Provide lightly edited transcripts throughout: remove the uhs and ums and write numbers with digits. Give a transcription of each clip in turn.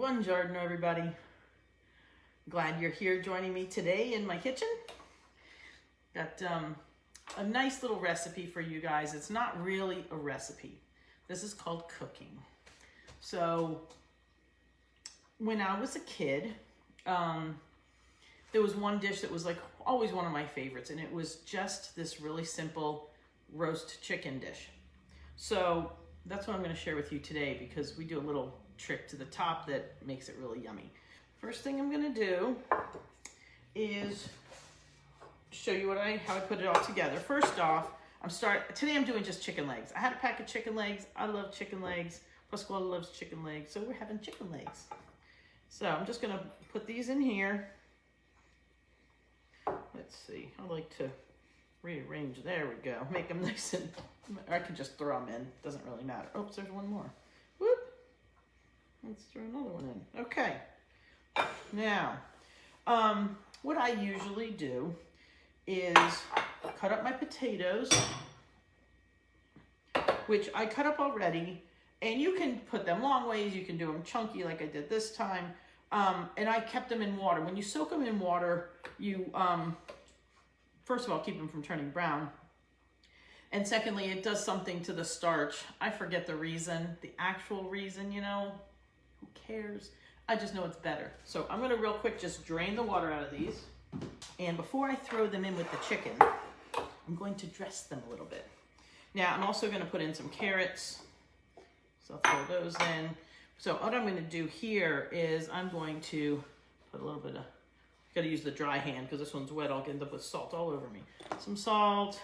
Buongiorno, everybody. Glad you're here joining me today in my kitchen. Got a nice little recipe for you guys. It's not really a recipe. This is called cooking. So when I was a kid, there was one dish that was like always one of my favorites, and it was just this really simple roast chicken dish. So that's what I'm going to share with you today, because we do a little trick to the top that makes it really yummy. First thing I'm going to do is show you how I put it all together. First off, today I'm doing just chicken legs. I had a pack of chicken legs. I love chicken legs. Pasquale loves chicken legs, so we're having chicken legs. So I'm just going to put these in here. Let's see. I like to rearrange. There we go. Make them nice and... I can just throw them in. Doesn't really matter. Oops, there's one more. Whoop. Let's throw another one in. Okay. Now, what I usually do is cut up my potatoes, which I cut up already, and you can put them long ways. You can do them chunky like I did this time. And I kept them in water. When you soak them in water, you, first of all, keep them from turning brown. And secondly, it does something to the starch. I forget the reason, the actual reason, you know, who cares? I just know it's better. So I'm gonna real quick just drain the water out of these. And before I throw them in with the chicken, I'm going to dress them a little bit. Now, I'm also gonna put in some carrots. So I'll throw those in. So what I'm gonna do here is I'm going to put a little bit of, gotta use the dry hand because this one's wet. I'll end up with salt all over me. Some salt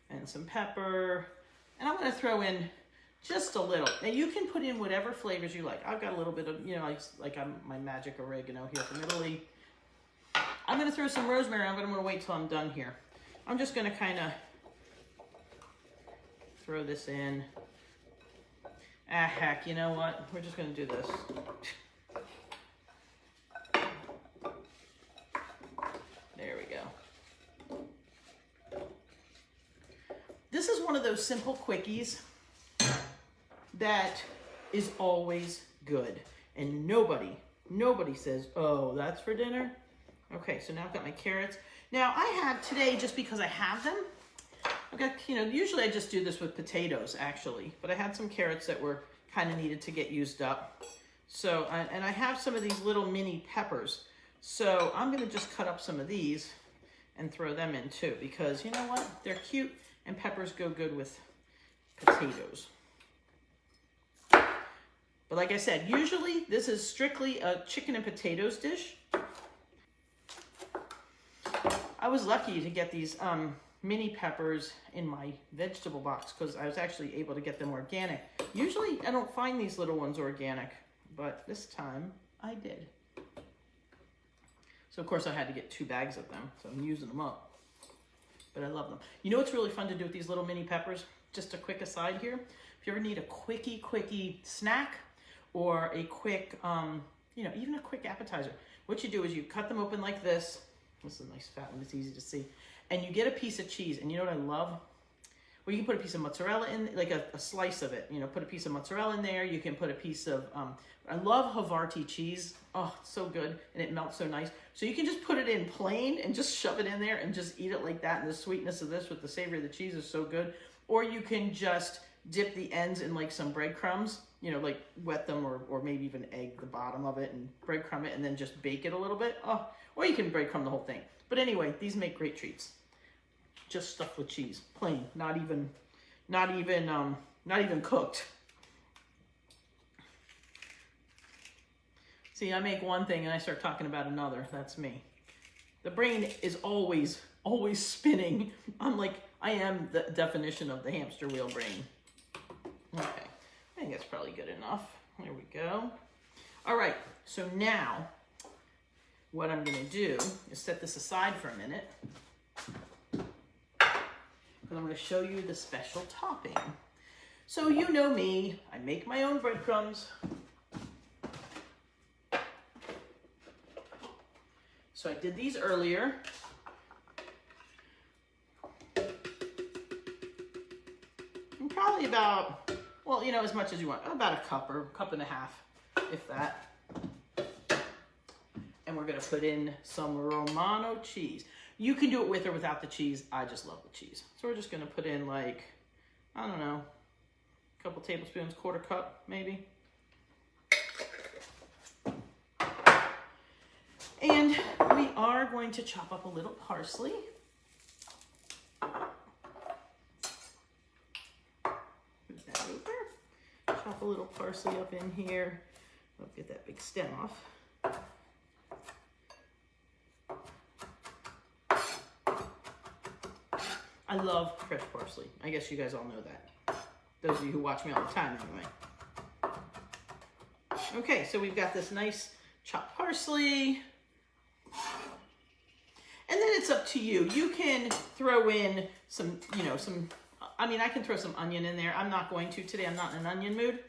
and some pepper. And I'm gonna throw in just a little. Now you can put in whatever flavors you like. I've got a little bit of, you know, like my magic oregano here from Italy. I'm gonna throw some rosemary on, but I'm gonna wait till I'm done here. I'm just gonna kind of throw this in. Ah, heck, you know what? We're just gonna do this. There we go. This is one of those simple quickies that is always good. And nobody says, oh, that's for dinner? Okay, so now I've got my carrots. Now I have today, just because I have them, I've got, you know, usually I just do this with potatoes actually, but I had some carrots that were kind of needed to get used up. So, and I have some of these little mini peppers. So I'm gonna just cut up some of these and throw them in too, because you know what? They're cute and peppers go good with potatoes. But like I said, usually this is strictly a chicken and potatoes dish. I was lucky to get these mini peppers in my vegetable box because I was actually able to get them organic. Usually I don't find these little ones organic, but this time I did. So of course I had to get 2 bags of them, so I'm using them up. But I love them. You know what's really fun to do with these little mini peppers? Just a quick aside here. If you ever need a quickie snack or a quick, you know, even a quick appetizer, what you do is you cut them open like this. This is a nice fat one, it's easy to see. And you get a piece of cheese, and you know what I love? Well, you can put a piece of mozzarella in, like a slice of it. You know, put a piece of mozzarella in there. You can put a piece of, I love Havarti cheese. Oh, it's so good, and it melts so nice. So you can just put it in plain and just shove it in there and just eat it like that. And the sweetness of this with the savory of the cheese is so good. Or you can just dip the ends in like some breadcrumbs, you know, like wet them or maybe even egg the bottom of it and breadcrumb it and then just bake it a little bit. Oh, or you can breadcrumb the whole thing. But anyway, these make great treats. Just stuffed with cheese, plain, not even cooked. See, I make one thing and I start talking about another. That's me. The brain is always spinning. I am the definition of the hamster wheel brain. Okay, I think that's probably good enough. There we go. All right, so now what I'm gonna do is set this aside for a minute. I'm going to show you the special topping. So you know me, I make my own breadcrumbs. So I did these earlier. And probably about, well, you know, as much as you want, about a cup or a cup and a half, if that. And we're gonna put in some Romano cheese. You can do it with or without the cheese. I just love the cheese. So we're just gonna put in like, I don't know, a couple tablespoons, quarter cup maybe. And we are going to chop up a little parsley. Move that over. Chop a little parsley up in here. I'll get that big stem off. I love fresh parsley. I guess you guys all know that. Those of you who watch me all the time anyway. Okay, so we've got this nice chopped parsley. And then it's up to you. You can throw in some, I mean, I can throw some onion in there. I'm not going to today. I'm not in an onion mood.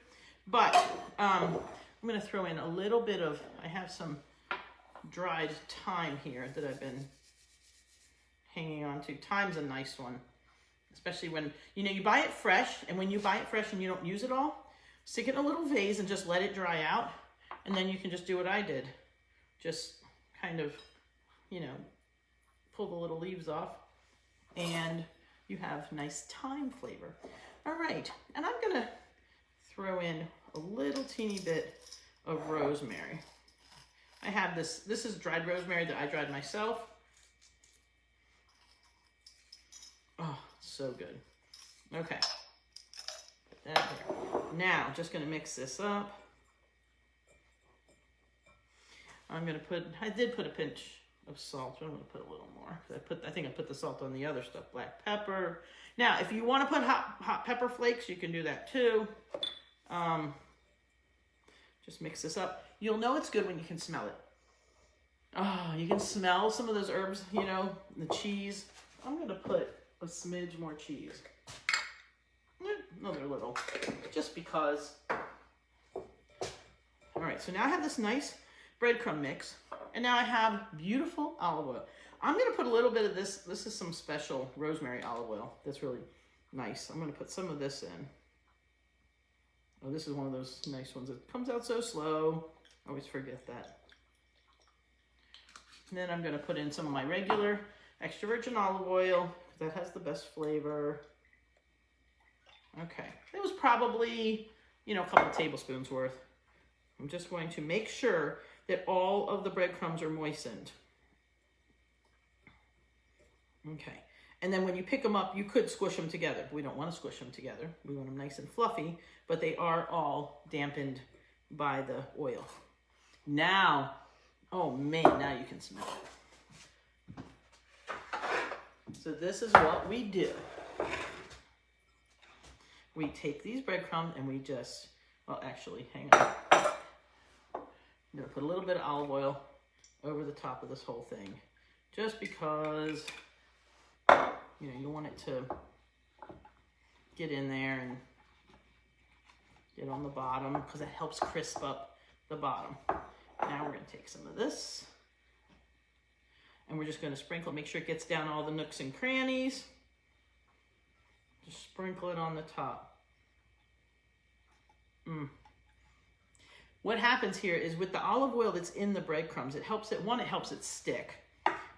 But I'm going to throw in a little bit of, I have some dried thyme here that I've been hanging on to. Thyme's a nice one, especially when, you buy it fresh. And when you buy it fresh and you don't use it all, stick it in a little vase and just let it dry out. And then you can just do what I did. Just kind of, pull the little leaves off, and you have nice thyme flavor. All right, and I'm gonna throw in a little teeny bit of rosemary. I have this is dried rosemary that I dried myself. Oh, so good. Okay, put that there. Now, just gonna mix this up. I did put a pinch of salt. I'm going to put a little more. I think I put the salt on the other stuff. Black pepper. Now, if you want to put hot pepper flakes, you can do that too. Just mix this up. You'll know it's good when you can smell it. Oh, you can smell some of those herbs, the cheese. I'm going to put a smidge more cheese. Another little, just because. All right, so now I have this nice breadcrumb mix. And now I have beautiful olive oil. I'm going to put a little bit of this. This is some special rosemary olive oil. That's really nice. I'm going to put some of this in. Oh, this is one of those nice ones that comes out so slow. I always forget that. And then I'm going to put in some of my regular extra virgin olive oil, because that has the best flavor. Okay. It was probably, a couple tablespoons worth. I'm just going to make sure that all of the breadcrumbs are moistened. Okay, and then when you pick them up, you could squish them together. We don't want to squish them together. We want them nice and fluffy, but they are all dampened by the oil. Now, oh man, now you can smell it. So this is what we do. We take these breadcrumbs and we just, well, actually, hang on. I'm going to put a little bit of olive oil over the top of this whole thing, just because, you want it to get in there and get on the bottom, because it helps crisp up the bottom. Now we're going to take some of this, and we're just going to sprinkle, make sure it gets down all the nooks and crannies. Just sprinkle it on the top. What happens here is with the olive oil that's in the breadcrumbs, it helps it, one, it helps it stick.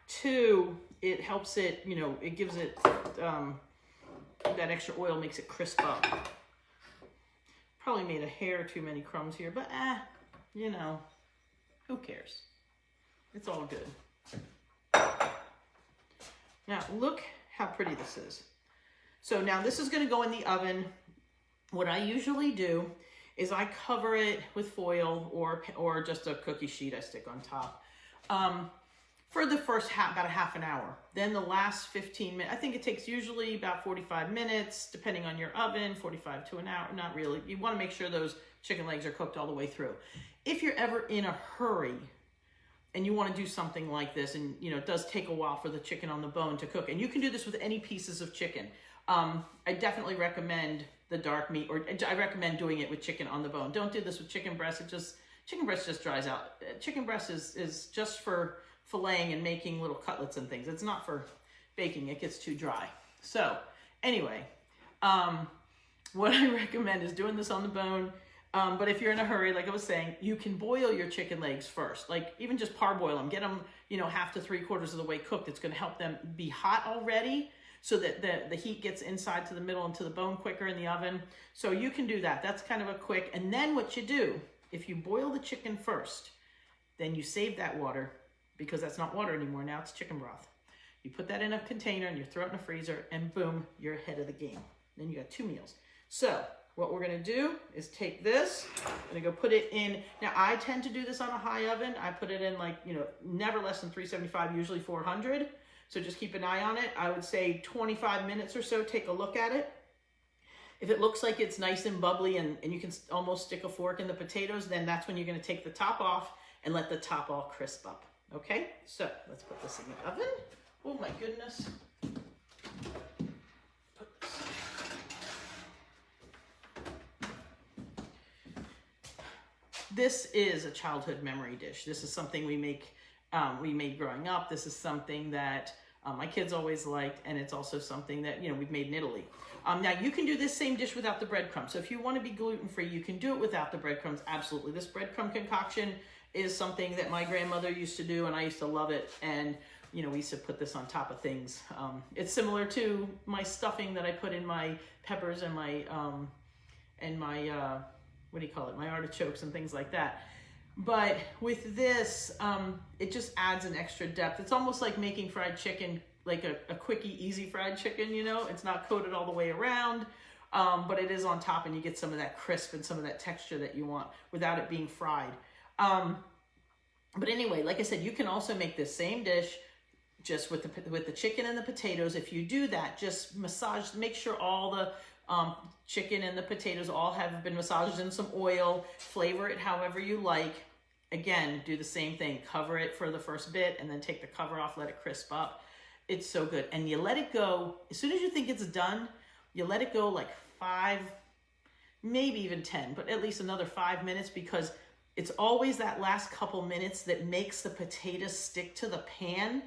Two, it helps it, it gives it, that extra oil makes it crisp up. Probably made a hair too many crumbs here, but who cares? It's all good. Now, look how pretty this is. So now this is going to go in the oven. What I usually do is I cover it with foil or just a cookie sheet I stick on top for the first about a half an hour. Then the last 15 minutes, I think it takes usually about 45 minutes, depending on your oven, 45 to an hour, not really. You want to make sure those chicken legs are cooked all the way through. If you're ever in a hurry and you want to do something like this, and it does take a while for the chicken on the bone to cook, and you can do this with any pieces of chicken. I definitely recommend the dark meat, or I recommend doing it with chicken on the bone. Don't do this with chicken breast. Chicken breast just dries out. Chicken breast is just for filleting and making little cutlets and things. It's not for baking. It gets too dry. So anyway, what I recommend is doing this on the bone. But if you're in a hurry, like I was saying, you can boil your chicken legs first. Like even just parboil them, get them, you know, half to 3/4 of the way cooked. It's going to help them be hot already, so that the heat gets inside to the middle and to the bone quicker in the oven. So you can do that. That's kind of a quick. And then what you do, if you boil the chicken first, then you save that water, because that's not water anymore. Now it's chicken broth. You put that in a container and you throw it in the freezer, and boom, you're ahead of the game. Then you got 2 meals. So what we're gonna do is take this, I'm gonna go put it in. Now I tend to do this on a high oven. I put it in, like, you know, never less than 375, usually 400. So just keep an eye on it. I would say 25 minutes or so, take a look at it. If it looks like it's nice and bubbly and you can almost stick a fork in the potatoes, then that's when you're gonna take the top off and let the top all crisp up. Okay, so let's put this in the oven. Oh my goodness. Put this. This is a childhood memory dish. This is something we made growing up. This is something that my kids always liked, and it's also something that, you know, we've made in Italy. Now you can do this same dish without the breadcrumbs. So if you want to be gluten-free, you can do it without the breadcrumbs. Absolutely. This breadcrumb concoction is something that my grandmother used to do, and I used to love it. And, you know, we used to put this on top of things. It's similar to my stuffing that I put in my peppers and my, what do you call it? My artichokes and things like that. But with this, it just adds an extra depth. It's almost like making fried chicken, like a quickie, easy fried chicken, you know? It's not coated all the way around, but it is on top, and you get some of that crisp and some of that texture that you want without it being fried. But anyway, like I said, you can also make this same dish just with the chicken and the potatoes. If you do that, just massage, make sure all the chicken and the potatoes all have been massaged in some oil. Flavor it however you like. Again, do the same thing. Cover it for the first bit and then take the cover off, let it crisp up. It's so good. And you let it go, as soon as you think it's done, you let it go like 5, maybe even 10, but at least another 5 minutes, because it's always that last couple minutes that makes the potatoes stick to the pan.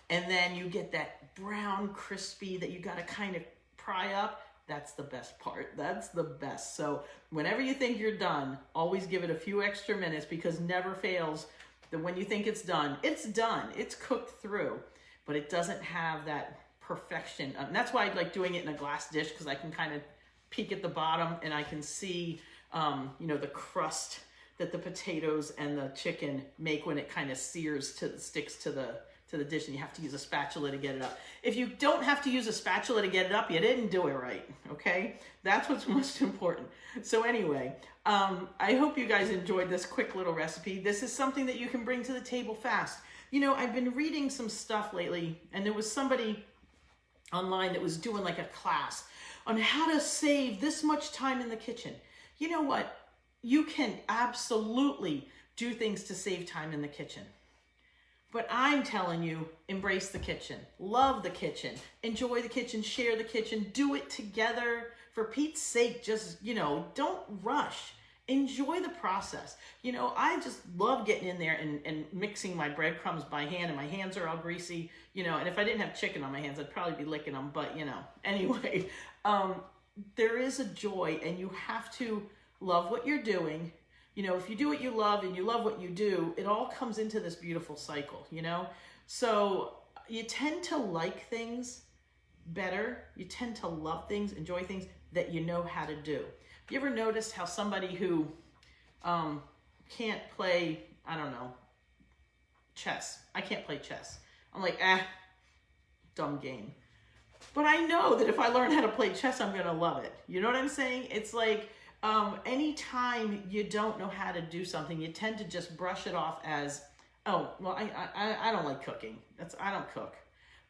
And then you get that brown crispy that you got to kind of pry up. That's the best part. That's the best. So whenever you think you're done, always give it a few extra minutes, because never fails that when you think it's done, it's done. It's cooked through, but it doesn't have that perfection. And that's why I like doing it in a glass dish, because I can kind of peek at the bottom and I can see, you know, the crust that the potatoes and the chicken make when it kind of sticks to the dish, and you have to use a spatula to get it up. If you don't have to use a spatula to get it up, you didn't do it right, okay? That's what's most important. So anyway, I hope you guys enjoyed this quick little recipe. This is something that you can bring to the table fast. You know, I've been reading some stuff lately, and there was somebody online that was doing like a class on how to save this much time in the kitchen. You know what? You can absolutely do things to save time in the kitchen. But I'm telling you, embrace the kitchen, love the kitchen, enjoy the kitchen, share the kitchen, do it together. For Pete's sake, just, you know, don't rush. Enjoy the process. You know, I just love getting in there and mixing my breadcrumbs by hand, and my hands are all greasy, you know, and if I didn't have chicken on my hands, I'd probably be licking them, but, you know, anyway, there is a joy, and you have to love what you're doing. You know, if you do what you love and you love what you do, it all comes into this beautiful cycle, you know? So you tend to like things better. You tend to love things, enjoy things that you know how to do. Have you ever noticed how somebody who can't play, I don't know, chess. I can't play chess. I'm like, dumb game. But I know that if I learn how to play chess, I'm going to love it. You know what I'm saying? It's like, anytime you don't know how to do something, you tend to just brush it off as, oh, well, I don't like cooking. I don't cook.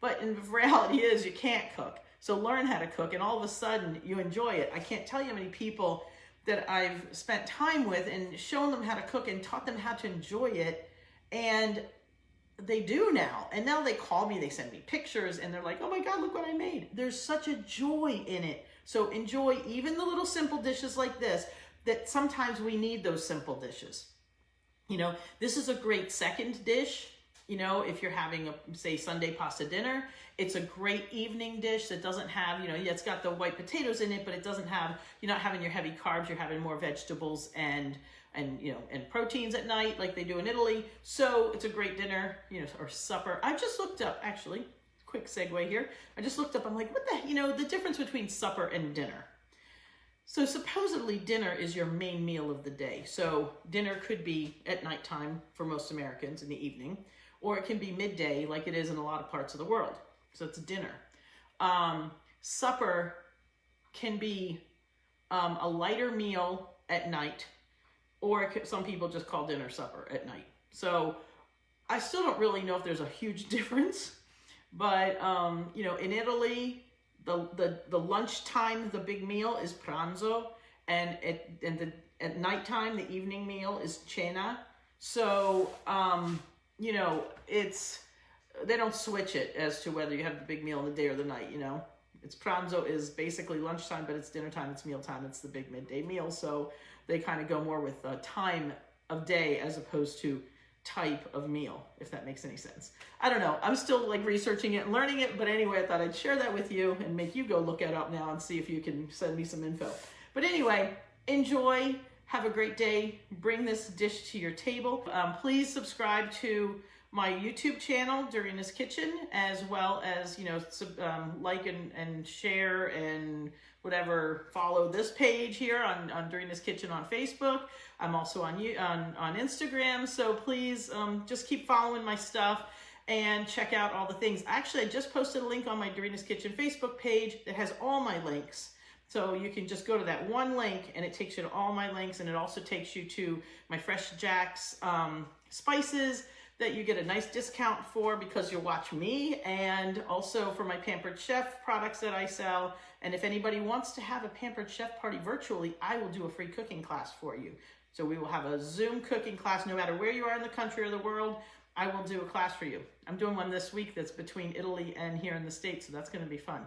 But in reality is you can't cook. So learn how to cook, and all of a sudden you enjoy it. I can't tell you how many people that I've spent time with and shown them how to cook and taught them how to enjoy it, and they do now. And now they call me, they send me pictures, and they're like, oh my God, look what I made. There's such a joy in it. So enjoy even the little simple dishes like this, that sometimes we need those simple dishes. You know, this is a great second dish You know, if you're having a, say, Sunday pasta dinner, it's a great evening dish that doesn't have, you know, yeah, it's got the white potatoes in it, but it doesn't have, you're not having your heavy carbs, you're having more vegetables and you know, and proteins at night like they do in Italy. So it's a great dinner, you know, or supper. I just looked up, actually, quick segue here. I just looked up, I'm like, what the, you know, the difference between supper and dinner. So supposedly dinner is your main meal of the day. So dinner could be at nighttime for most Americans in the evening, or it can be midday like it is in a lot of parts of the world. So it's dinner. Supper can be a lighter meal at night, or some people just call dinner supper at night. So I still don't really know if there's a huge difference, but you know, in Italy, the lunchtime, the big meal is pranzo, and at nighttime, the evening meal is cena. So you know, they don't switch it as to whether you have the big meal in the day or the night, you know. It's pranzo is basically lunchtime, but it's dinner time, it's mealtime, it's the big midday meal. So they kind of go more with time of day as opposed to type of meal, if that makes any sense. I don't know. I'm still like researching it and learning it, but anyway, I thought I'd share that with you and make you go look it up now and see if you can send me some info. But anyway, enjoy. Have a great day. Bring this dish to your table. Please subscribe to my YouTube channel, Dorina's Kitchen, as well as, you know, like and share and whatever, follow this page here on Dorina's Kitchen on Facebook. I'm also on Instagram, so please just keep following my stuff and check out all the things. Actually, I just posted a link on my Dorina's Kitchen Facebook page that has all my links. So you can just go to that one link and it takes you to all my links, and it also takes you to my Fresh Jack's spices that you get a nice discount for because you watch me, and also for my Pampered Chef products that I sell. And if anybody wants to have a Pampered Chef party virtually, I will do a free cooking class for you. So we will have a Zoom cooking class no matter where you are in the country or the world. I will do a class for you. I'm doing one this week that's between Italy and here in the States, so that's going to be fun.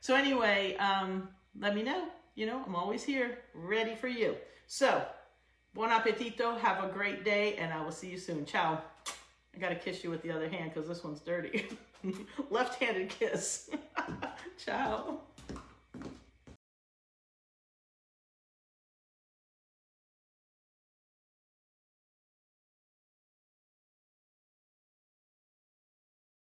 So anyway, let me know. You know, I'm always here, ready for you. So, buon appetito, have a great day, and I will see you soon. Ciao. I got to kiss you with the other hand because this one's dirty. Left-handed kiss. Ciao.